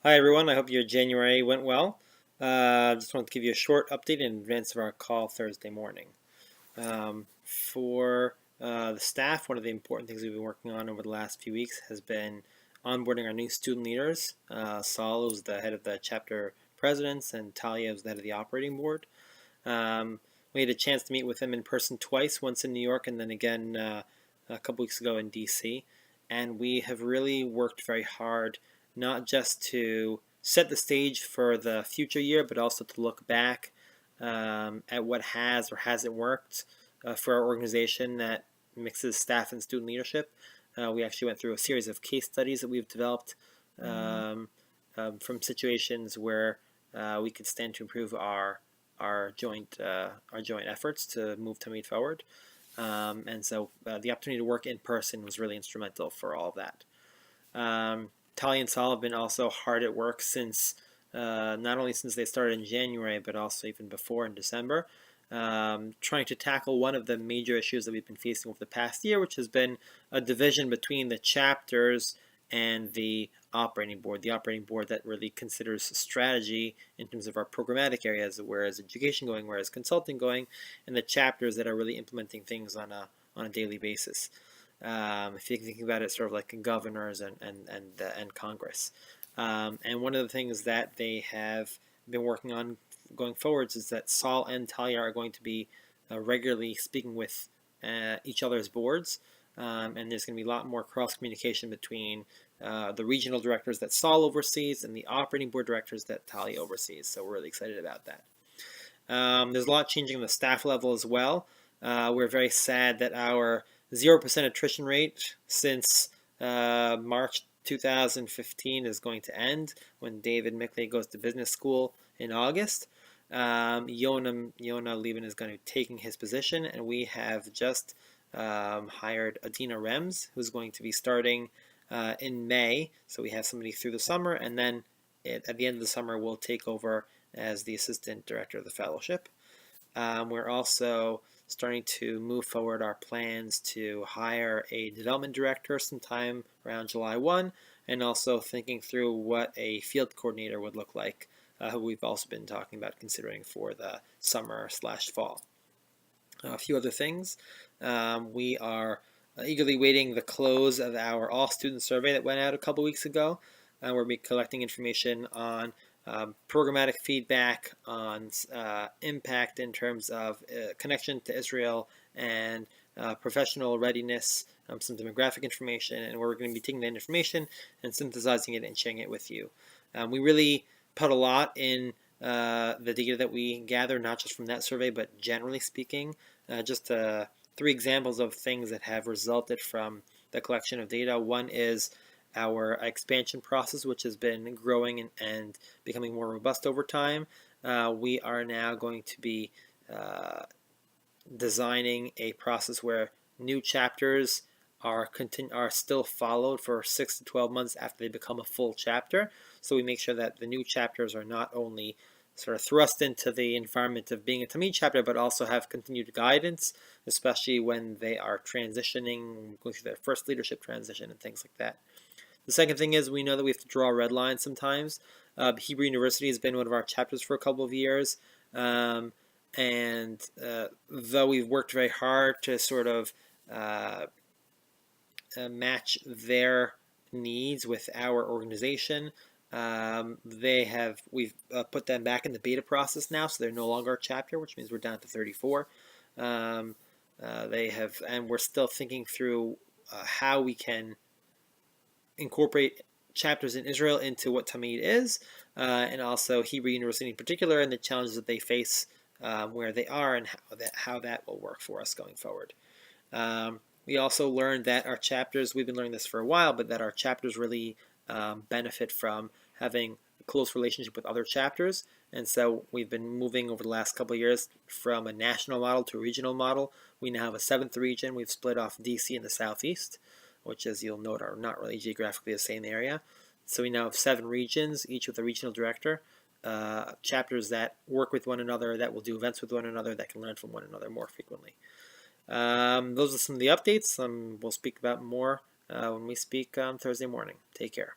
Hi everyone, I hope your January went well. Just wanted to give you a short update in advance of our call Thursday morning. For the staff, one of the important things we've been working on over the last few weeks has been onboarding our new student leaders. Saul, who's the head of the chapter presidents, and Talia, who's the head of the operating board. We had a chance to meet with them in person twice, once in New York and then again a couple weeks ago in DC. And we have really worked very hard, not just to set the stage for the future year, but also to look back at what has or hasn't worked for our organization that mixes staff and student leadership. We actually went through a series of case studies that we've developed from situations where we could stand to improve our joint efforts to move TAMID forward. And so the opportunity to work in person was really instrumental for all of that. Talia and Saul have been also hard at work since not only since they started in January, but also even before in December, trying to tackle one of the major issues that we've been facing over the past year, which has been a division between the chapters and the operating board. The operating board that really considers strategy in terms of our programmatic areas, where is education going, where is consulting going, and the chapters that are really implementing things on a daily basis. If you think about it, sort of like governors and Congress. And one of the things that they have been working on going forwards is that Saul and Talia are going to be regularly speaking with each other's boards, and there's going to be a lot more cross communication between the regional directors that Saul oversees and the operating board directors that Talia oversees. So we're really excited about that. There's a lot changing on the staff level as well. We're very sad that our 0% attrition rate since March 2015 is going to end when David Mickley goes to business school in August. Yona Lieben is going to be taking his position, and we have just hired Adina Rems, who's going to be starting in May. So we have somebody through the summer, and then at the end of the summer, we'll take over as the assistant director of the fellowship. We're also starting to move forward our plans to hire a development director sometime around July 1, and also thinking through what a field coordinator would look like, who we've also been talking about considering for the summer/fall. A few other things. We are eagerly waiting the close of our all-student survey that went out a couple weeks ago. We'll be collecting information on programmatic feedback, on impact in terms of connection to Israel and professional readiness, some demographic information, and we're going to be taking that information and synthesizing it and sharing it with you. We really put a lot in the data that we gather, not just from that survey, but generally speaking. Just 3 examples of things that have resulted from the collection of data. One is our expansion process, which has been growing and becoming more robust over time. We are now going to be designing a process where new chapters are still followed for 6 to 12 months after they become a full chapter. So we make sure that the new chapters are not only sort of thrust into the environment of being a TAMID chapter, but also have continued guidance, especially when they are transitioning, going through their first leadership transition and things like that. The second thing is we know that we have to draw red lines sometimes. Hebrew University has been one of our chapters for a couple of years, and though we've worked very hard to sort of match their needs with our organization, we've put them back in the beta process now, so they're no longer a chapter, which means we're down to 34. And we're still thinking through how we can incorporate chapters in Israel into what TAMID is, and also Hebrew University in particular, and the challenges that they face where they are, and how that will work for us going forward. We also learned that our chapters, we've been learning this for a while, but that our chapters really benefit from having a close relationship with other chapters. And so we've been moving over the last couple of years from a national model to a regional model. We now have a 7th region. We've split off DC in the southeast, which, as you'll note, are not really geographically the same area. So we now have 7 regions, each with a regional director, chapters that work with one another, that will do events with one another, that can learn from one another more frequently. Those are some of the updates. We'll speak about more when we speak on Thursday morning. Take care.